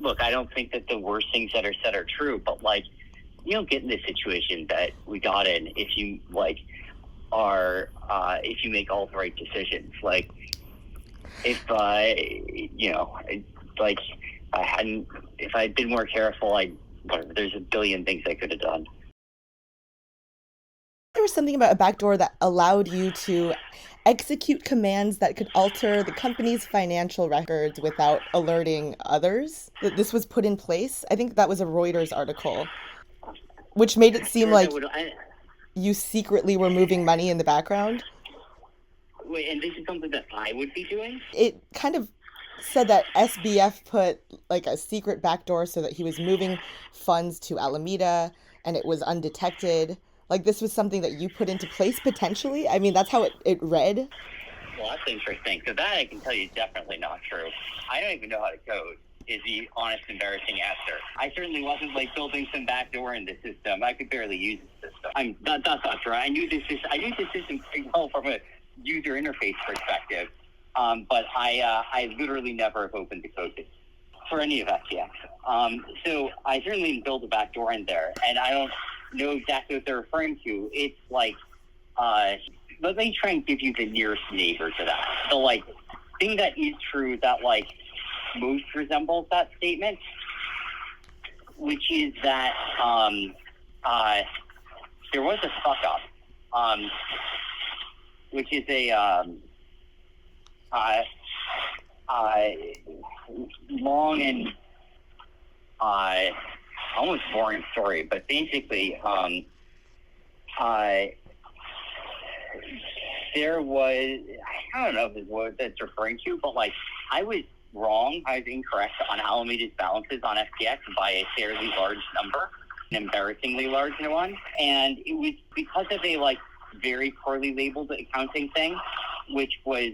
look, I don't think that the worst things that are said are true, but like, you don't get in this situation that we got in if you like if you make all the right decisions. Like, if if I'd been more careful, there's a billion things I could have done. There was something about a backdoor that allowed you to execute commands that could alter the company's financial records without alerting others that this was put in place. I think that was a Reuters article, which made it seem like you secretly were moving money in the background. Wait, and this is something that I would be doing? It kind of said that SBF put like a secret backdoor so that he was moving funds to Alameda and it was undetected. Like, this was something that you put into place potentially? I mean, that's how it read. Well, that's interesting. So that I can tell you is definitely not true. I don't even know how to code, is the honest, embarrassing answer. I certainly wasn't like building some backdoor in the system. I could barely use the system. That's not true. I knew the system pretty well from a user interface perspective. But I literally never have opened the code for any of FTX. So I certainly didn't build a backdoor in there, and I don't know exactly what they're referring to. It's like, let me try and give you the nearest neighbor to that. The like thing that is true that like most resembles that statement, which is that there was a fuck up, which is a long and almost boring story, but basically, there was, I don't know what that's referring to, but like, I was wrong. I was incorrect on Alameda's balances on FTX by a fairly large number, an embarrassingly large one, and it was because of a like very poorly labeled accounting thing, which was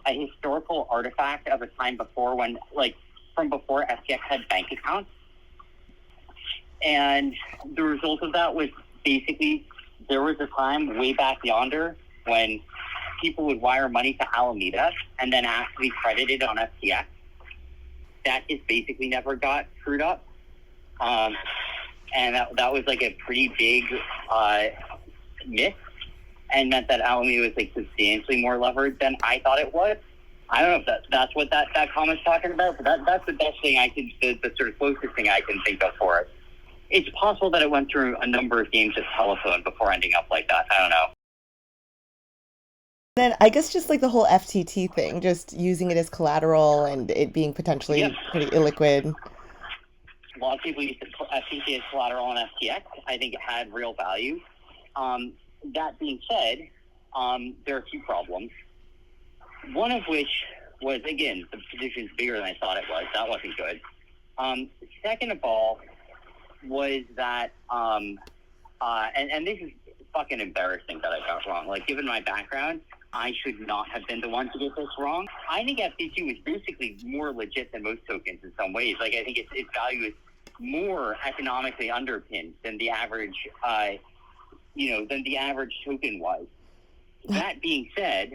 a historical artifact of a time before when, like, from before FTX had bank accounts. And the result of that was basically there was a time way back yonder when people would wire money to Alameda and then ask to be credited on FTX. That just basically never got screwed up. And that was like a pretty big miss, and meant that Alameda was like substantially more levered than I thought it was. I don't know if that's what that comment's talking about, but that's the best thing the sort of closest thing I can think of for it. It's possible that it went through a number of games of telephone before ending up like that. I don't know. Then I guess just like the whole FTT thing, just using it as collateral and it being potentially pretty illiquid. A lot of people use FTT as collateral on FTX. I think it had real value. That being said, there are a few problems. One of which was, again, the position's bigger than I thought it was. That wasn't good. Second of all, was that, and this is fucking embarrassing that I got wrong. Like, given my background, I should not have been the one to get this wrong. I think FTT was basically more legit than most tokens in some ways. Like, I think its value is more economically underpinned than the average, than the average token was. That being said,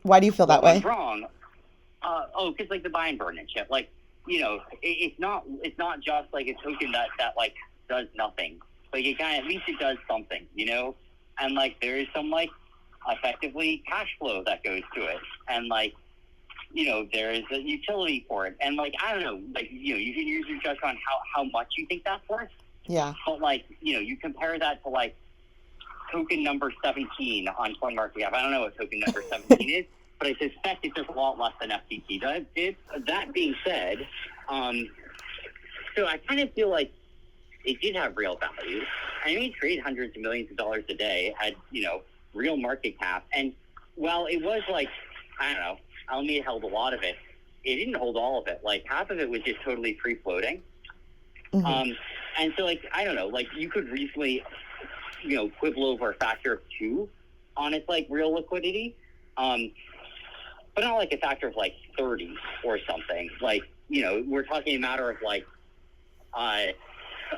why do you feel that way? Wrong. Because like the buy and burn and shit. Like, it's not just like a token that like does nothing. Like, at least it does something, and like there is some like effectively cash flow that goes to it, and like there is a utility for it, and like I don't know, like you can use your judgment on how much you think that's worth. Yeah. But like you compare that to like token number 17 on CoinMarketCap. I don't know what token number 17 is, but I suspect it's just a lot less than FTT did. That being said, so I kind of feel like it did have real value. I mean, it trade hundreds of millions of dollars a day, had, real market cap. And while it was like, I don't know, Alameda held a lot of it, it didn't hold all of it. Like, half of it was just totally free floating. Mm-hmm. And so, like, I don't know, like, you could reasonably, quibble over a factor of 2 on its, like, real liquidity. But not like a factor of, like, 30 or something. Like, we're talking a matter of, like, I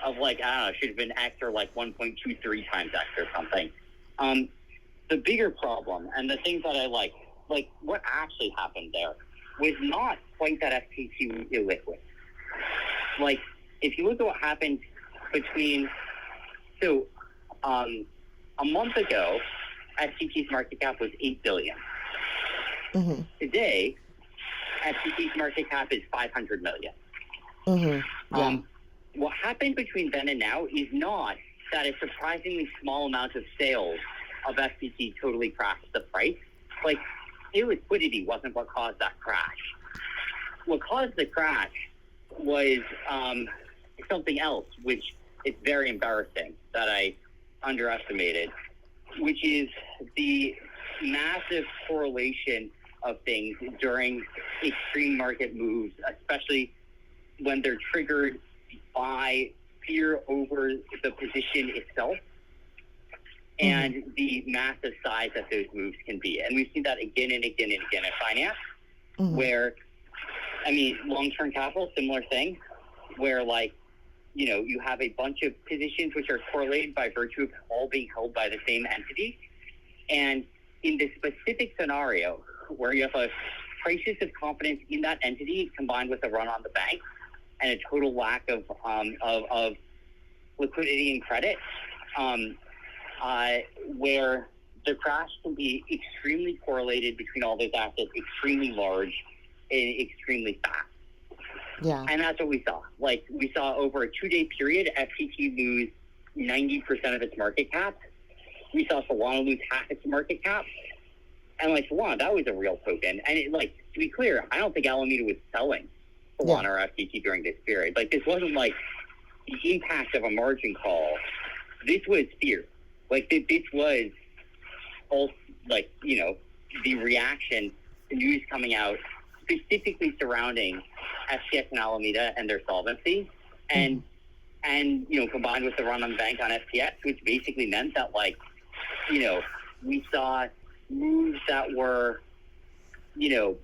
don't know, should have been X or, like, 1.23 times X or something. The bigger problem, and the things that I like what actually happened there was not quite that FTT was illiquid. like, if you look at what happened between, a month ago, FTT's market cap was $8 billion. Mm-hmm. Today, FTT's market cap is $500 million. Mm-hmm. Yeah. What happened between then and now is not that a surprisingly small amount of sales of FTT totally crashed the price. Like, illiquidity wasn't what caused that crash. What caused the crash was something else, which is very embarrassing that I underestimated, which is the massive correlation of things during extreme market moves, especially when they're triggered by fear over the position itself and the massive size that those moves can be. And we've seen that again and again and again in finance, where, I mean, long-term capital, similar thing, where, like, you know, you have a bunch of positions which are correlated by virtue of all being held by the same entity. And in this specific scenario where you have a crisis of confidence in that entity combined with a run on the bank and a total lack of liquidity and credit, where the crash can be extremely correlated between all those assets, extremely large and extremely fast. Yeah. And that's what we saw. Like, we saw over a 2-day period, FTT lose 90% of its market cap. We saw Solana lose half its market cap. And, like, Solana, that was a real token. And, it, like, to be clear, I don't think Alameda was selling Solana or FTT during this period. Like, this wasn't, like, the impact of a margin call. This was fear. Like, this was, all, like, you know, the reaction to news coming out specifically surrounding FTX and Alameda and their solvency, and you know, combined with the run on the bank on FTX, which basically meant that, like, you know, we saw moves that were, you know,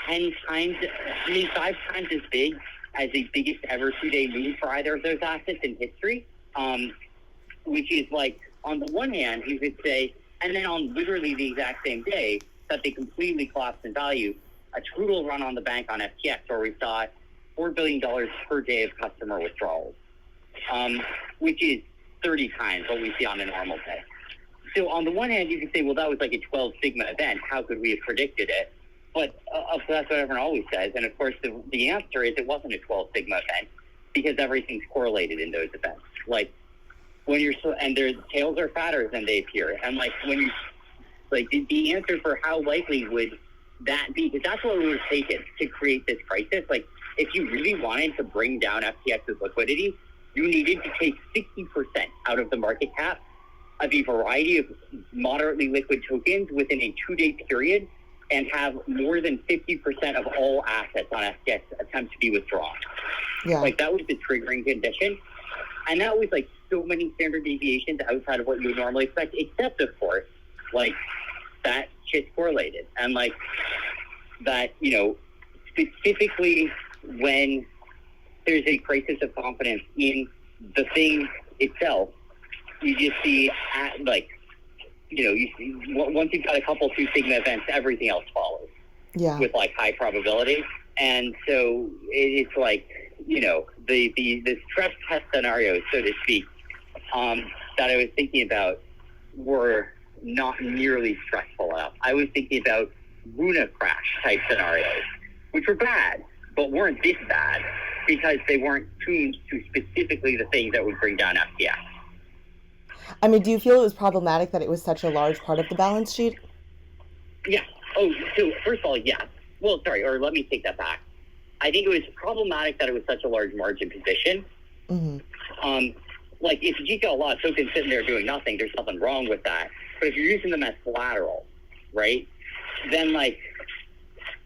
5 times as big as the biggest ever 2-day move for either of those assets in history, which is, like, on the one hand, you could say, and then on literally the exact same day that they completely collapsed in value, a total run on the bank on FTX where we saw $4 billion per day of customer withdrawals, which is 30 times what we see on a normal day. So on the one hand, you can say, well, that was like a 12 sigma event. How could we have predicted it? But that's what everyone always says. And of course, the answer is it wasn't a 12 sigma event because everything's correlated in those events. Like, when you're and their tails are fatter than they appear. And, like, when you, like, the answer for how likely would that be, because that's what it would have taken to create this crisis. Like, if you really wanted to bring down FTX's liquidity, you needed to take 60% out of the market cap of a variety of moderately liquid tokens within a 2-day period and have more than 50% of all assets on FTX attempt to be withdrawn. Yeah. Like, that was the triggering condition. And that was, like, so many standard deviations outside of what you would normally expect, except, of course, like, that shit's correlated. And, like, that, you know, specifically when there's a crisis of confidence in the thing itself, you just see, like, you know, you see, once you've got a couple 2 sigma events, everything else follows. Yeah. With, like, high probability. And so it's like, you know, the stress test scenarios, so to speak, that I was thinking about were not nearly stressful enough. I was thinking about Luna crash type scenarios, which were bad, but weren't this bad because they weren't tuned to specifically the things that would bring down FTX. I mean, do you feel it was problematic that it was such a large part of the balance sheet? Yeah. Oh, so first of all, yeah. Well, sorry, or let me take that back. I think it was problematic that it was such a large margin position. Like, if you've got a lot of tokens sitting there doing nothing, there's nothing wrong with that. But if you're using them as collateral, right, then, like,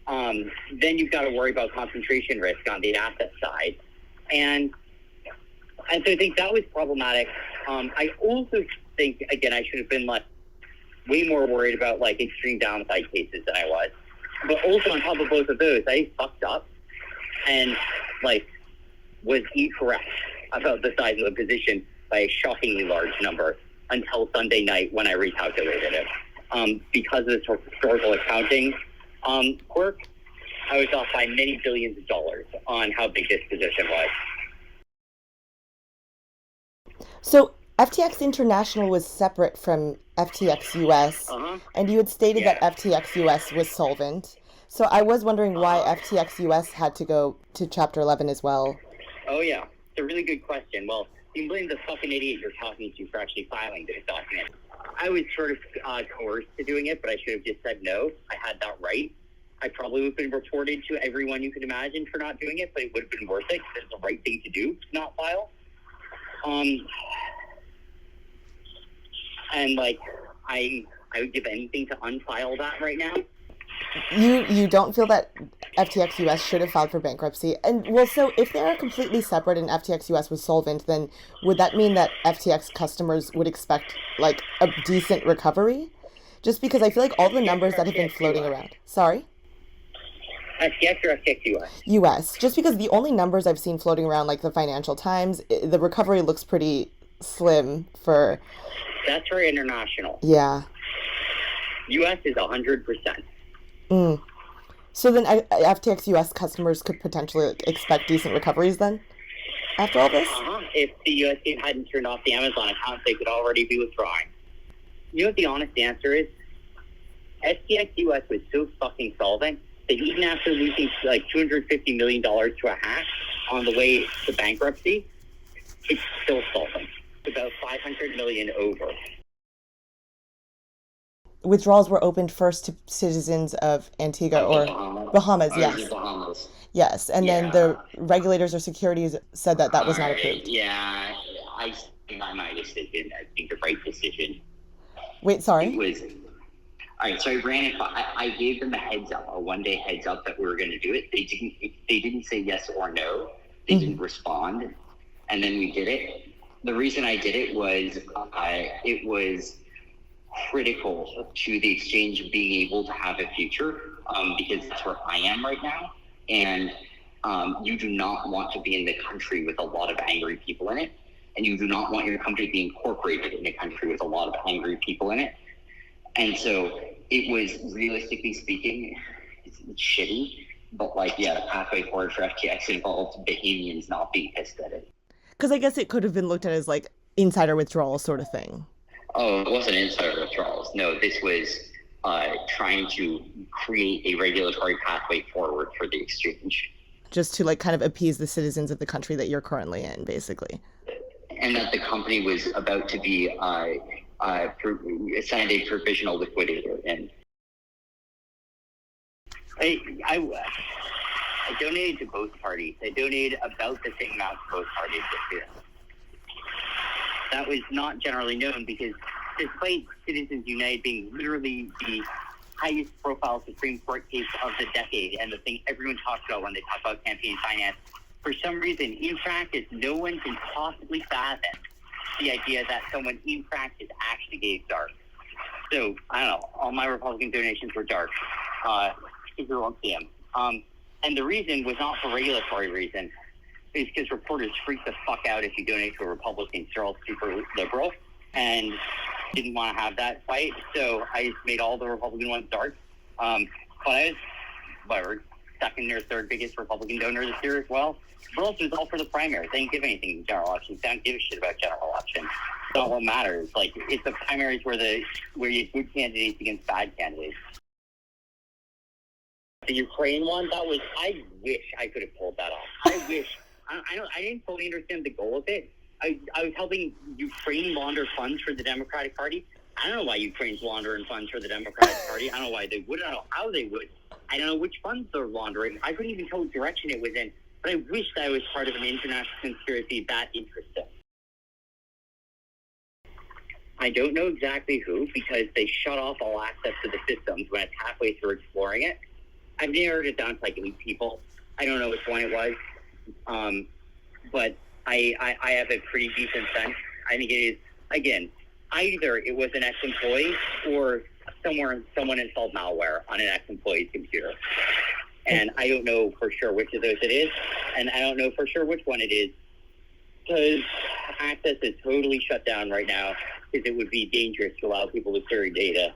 then you've got to worry about concentration risk on the asset side. And so I think that was problematic. I also think, again, I should have been, like, way more worried about, like, extreme downside cases than I was. But also on top of both of those, I fucked up and, like, was incorrect about the size of the position by a shockingly large number until Sunday night when I recalculated it. Because of this historical accounting quirk, I was off by many billions of dollars on how big this position was. So FTX International was separate from FTX US, and you had stated that FTX US was solvent. So I was wondering why FTX US had to go to Chapter 11 as well. Oh, yeah. It's a really good question. Well, you can blame the fucking idiot you're talking to for actually filing this document. I was sort of coerced to doing it, but I should have just said no. I had that right. I probably would have been reported to everyone you could imagine for not doing it, but it would have been worth it because it's the right thing to do, to not file. And like, I would give anything to unfile that right now. You don't feel that FTX US should have filed for bankruptcy? And well, so if they are completely separate and FTX US was solvent, then would that mean that FTX customers would expect like a decent recovery? Just because I feel like all the numbers that have been floating around. Sorry? FTX or FTX US? US. Just because the only numbers I've seen floating around, like the Financial Times, the recovery looks pretty slim for... That's for international. Yeah. US is 100%. So then FTX US customers could potentially expect decent recoveries then? After all this? If the US team hadn't turned off the Amazon account, they could already be withdrawing. You know what the honest answer is? FTX US was so fucking solvent that even after losing like $250 million to a hack on the way to bankruptcy, it's still solvent. It's about $500 million over. Withdrawals were opened first to citizens of Antigua or Bahamas, yes. Bahamas. Yes, and then the regulators or securities said that that was not approved. Yeah, I think I might have been, I think, the right decision. Wait, sorry? It was... All right, so I ran it. I gave them a heads up, a one-day heads up that we were going to do it. They didn't say yes or no. They didn't respond, and then we did it. The reason I did it was critical to the exchange being able to have a future, because that's where I am right now, and you do not want to be in the country with a lot of angry people in it, and you do not want your company to be incorporated in a country with a lot of angry people in it. And so it was, realistically speaking, it's shitty, but like, yeah, the pathway forward for FTX involved Bahamians not being pissed at it. Because I guess it could have been looked at as like insider withdrawal sort of thing. Oh, it wasn't insider withdrawals. No, this was trying to create a regulatory pathway forward for the exchange. Just to like kind of appease the citizens of the country that you're currently in, basically. And that the company was about to be assigned a provisional liquidator. And I donated to both parties. I donated about the same amount to both parties this year. That was not generally known because despite Citizens United being literally the highest profile Supreme Court case of the decade and the thing everyone talks about when they talk about campaign finance, for some reason, in practice, no one can possibly fathom the idea that someone in practice actually gave dark. So, I don't know, all my Republican donations were dark. People won't see them. And the reason was not for regulatory reasons. It's because reporters freak the fuck out if you donate to a Republican. They're all super liberal and didn't want to have that fight. So I just made all the Republican ones dark. But I was, whatever, second or third biggest Republican donor this year as well. But also it's all for the primaries. They didn't give anything in general elections. They don't give a shit about general elections. It's not what matters. Like, it's the primaries where you have good candidates against bad candidates. The Ukraine one, I wish I could have pulled that off. I wish. I didn't fully understand the goal of it. I was helping Ukraine launder funds for the Democratic Party. I don't know why Ukraine's laundering funds for the Democratic Party. I don't know why they would. I don't know how they would. I don't know which funds they're laundering. I couldn't even tell what direction it was in. But I wish I was part of an international conspiracy that interesting. I don't know exactly who, because they shut off all access to the systems when it's halfway through exploring it. I've narrowed it down to like 8 people. I don't know which one it was. But I have a pretty decent sense. I think it is, again, either it was an ex-employee or someone installed malware on an ex-employee's computer. And I don't know for sure which of those it is, and I don't know for sure which one it is, because access is totally shut down right now, because it would be dangerous to allow people to query data.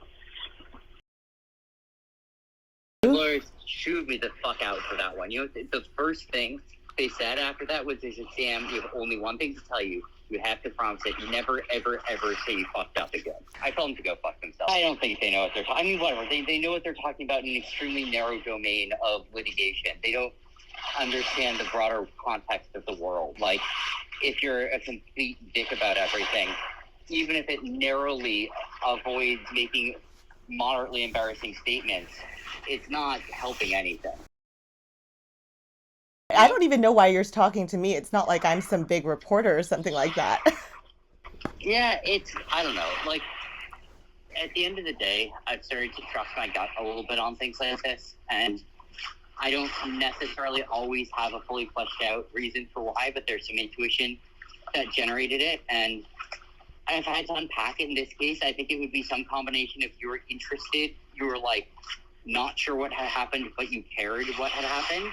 chewed me the fuck out for that one. You know, the first thing they said after that was, they said, Sam, you have only one thing to tell you. You have to promise that you never, ever, ever say you fucked up again. I told them to go fuck themselves. I don't think they know what they're talking. I mean, whatever. They know what they're talking about in an extremely narrow domain of litigation. They don't understand the broader context of the world. Like, if you're a complete dick about everything, even if it narrowly avoids making moderately embarrassing statements, it's not helping anything. I don't even know why you're talking to me. It's not like I'm some big reporter or something like that. Yeah, I don't know. Like, at the end of the day, I've started to trust my gut a little bit on things like this, and I don't necessarily always have a fully fleshed out reason for why, but there's some intuition that generated it, and if I had to unpack it in this case, I think it would be some combination of you were interested, you were, like, not sure what had happened, but you cared what had happened.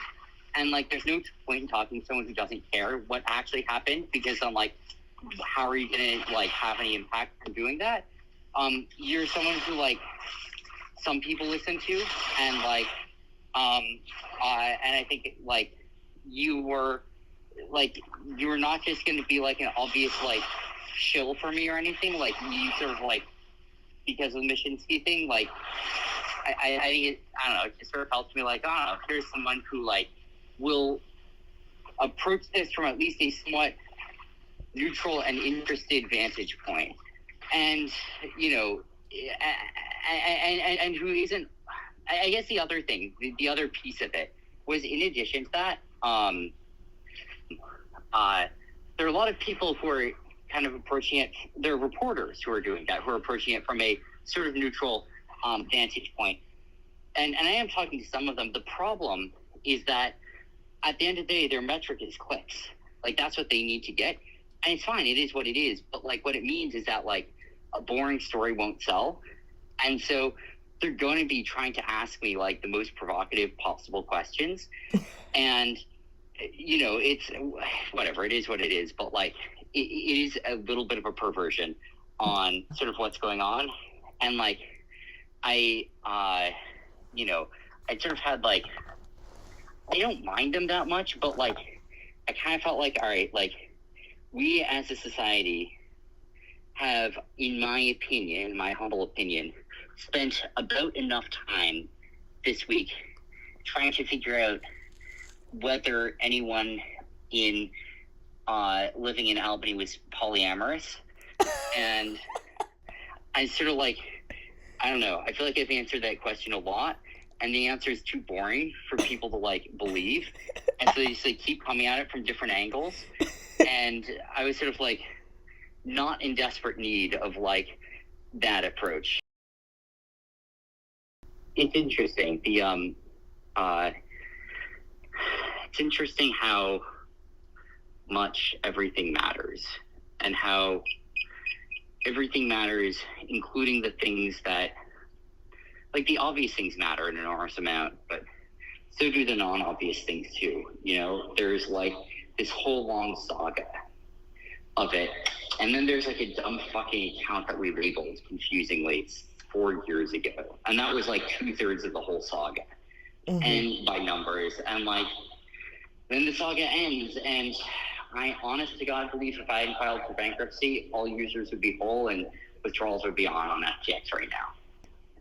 And, like, there's no point in talking to someone who doesn't care what actually happened, because I'm like, how are you going to, like, have any impact from doing that? You're someone who, like, some people listen to, and, like, and I think, like, you were not just going to be, like, an obvious, like, shill for me or anything. Like, you sort of, like, because of the Mishinsky thing, like, I think I don't know, it just sort of felt to me like, I don't know, here's someone who, like, will approach this from at least a somewhat neutral and interested vantage point. And, you know, and who isn't, I guess the other thing, the other piece of it was, in addition to that, there are a lot of people who are kind of approaching it, they're reporters who are doing that, who are approaching it from a sort of neutral vantage point. And I am talking to some of them. The problem is that at the end of the day, their metric is clicks. Like, that's what they need to get. And it's fine, it is what it is. But, like, what it means is that, like, a boring story won't sell. And so they're going to be trying to ask me, like, the most provocative possible questions. And, you know, it's whatever, it is what it is. But, like, it is a little bit of a perversion on sort of what's going on. And, like, you know, I sort of had, like, I don't mind them that much, but, like, I kind of felt like, all right, like, we as a society have, in my opinion, in my humble opinion, spent about enough time this week trying to figure out whether anyone in living in Albany was polyamorous. And I sort of, like, I don't know, I feel like I've answered that question a lot, and the answer is too boring for people to, like, believe. And so they just, like, keep coming at it from different angles. And I was sort of, like, not in desperate need of, like, that approach. It's interesting. It's interesting how much everything matters, and how everything matters, including the things that, like, the obvious things matter an enormous amount, but so do the non-obvious things too. You know, there's, like, this whole long saga of it, and then there's, like, a dumb fucking account that we labeled confusingly 4 years ago, and that was, like, 2/3 of the whole saga. Mm-hmm. And by numbers, and, like, then the saga ends, and I honest to God believe if I hadn't filed for bankruptcy, all users would be whole and withdrawals would be on FTX right now.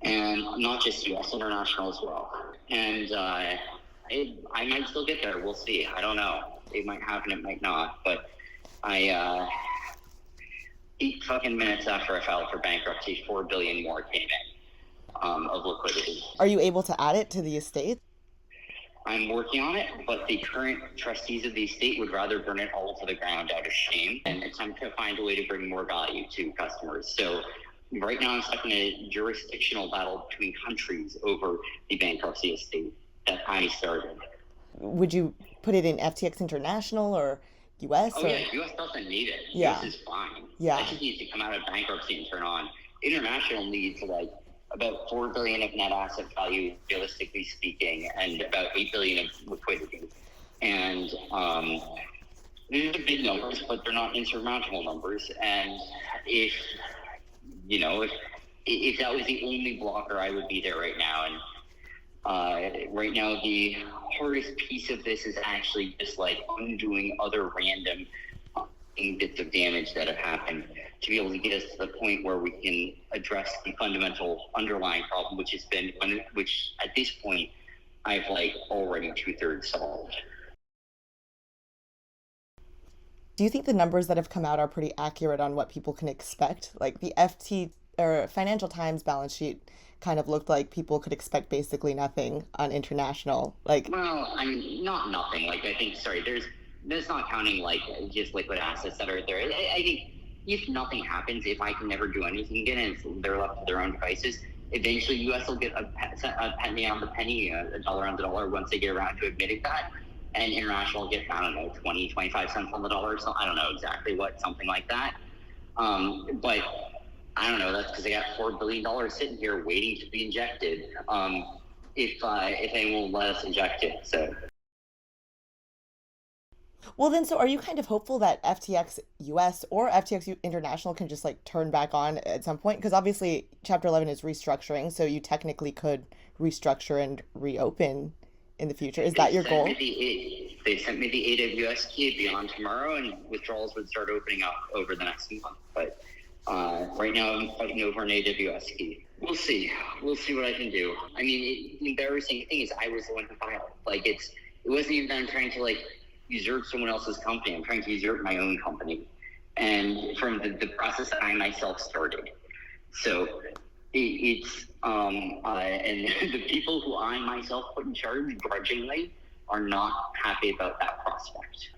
And not just US, international as well. And I might still get there. We'll see. I don't know. It might happen, it might not. But 8 fucking minutes after I filed for bankruptcy, $4 billion more came in of liquidity. Are you able to add it to the estate? I'm working on it, but the current trustees of the estate would rather burn it all to the ground out of shame and attempt to find a way to bring more value to customers. So right now I'm stuck in a jurisdictional battle between countries over the bankruptcy estate that I started. Would you put it in FTX International or US? Oh, yeah, US doesn't need it. Yeah. US is fine. Yeah. That just needs to come out of bankruptcy and turn on. International needs, like, about $4 billion of net asset value, realistically speaking, and about $8 billion of liquidity. And these are big numbers, but they're not insurmountable numbers. And if that was the only blocker, I would be there right now. And Right now, the hardest piece of this is actually just like undoing other random bits of damage that have happened to be able to get us to the point where we can address the fundamental underlying problem, which at this point I've like already 2/3 solved. Do you think the numbers that have come out are pretty accurate on what people can expect? Like the FT or Financial Times balance sheet kind of looked like people could expect basically nothing on international. Like, Well, I mean, not nothing. Like I think, sorry, that's not counting like just liquid assets that are there. I think if nothing happens, if I can never do anything again, and they're left to their own devices, eventually U.S. will get a penny on the penny, a dollar on the dollar once they get around to admitting that. And international will get, I don't know, 20, 25 cents on the dollar. So I don't know exactly what, something like that. But I don't know. That's because they got $4 billion sitting here waiting to be injected. If they will let us inject it. So. well, then, so are you kind of hopeful that FTX US or FTX International can just like turn back on at some point? Because obviously, Chapter 11 is restructuring, so you technically could restructure and reopen in the future. Is that your goal? They sent me the AWS key beyond tomorrow, and withdrawals would start opening up over the next month. But right now, I'm fighting over an AWS key. We'll see. We'll see what I can do. I mean, the embarrassing thing is I was the one who filed. Like, it wasn't even that I'm trying to, like, usurp someone else's company. I'm trying to usurp my own company. And from the process that I myself started. So it's and the people who I myself put in charge grudgingly are not happy about that prospect.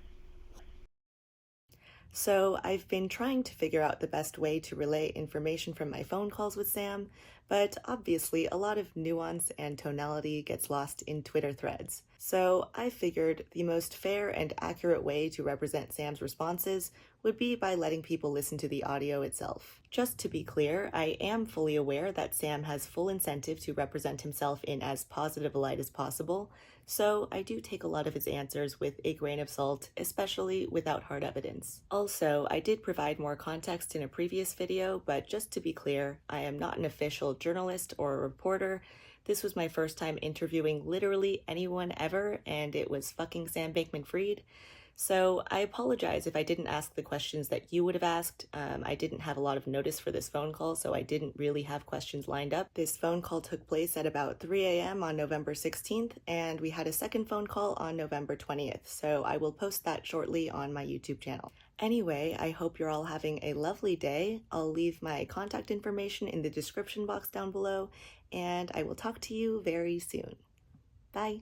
So, I've been trying to figure out the best way to relay information from my phone calls with Sam, but obviously a lot of nuance and tonality gets lost in Twitter threads. So, I figured the most fair and accurate way to represent Sam's responses would be by letting people listen to the audio itself. Just to be clear, I am fully aware that Sam has full incentive to represent himself in as positive a light as possible, so I do take a lot of his answers with a grain of salt, especially without hard evidence. Also, I did provide more context in a previous video, but just to be clear, I am not an official journalist or a reporter. This was my first time interviewing literally anyone ever, and it was fucking Sam Bankman-Fried. So I apologize if I didn't ask the questions that you would have asked. I didn't have a lot of notice for this phone call, so I didn't really have questions lined up. This phone call took place at about 3 a.m. on November 16th, and we had a second phone call on November 20th, so I will post that shortly on my YouTube channel. Anyway, I hope you're all having a lovely day. I'll leave my contact information in the description box down below, and I will talk to you very soon. Bye.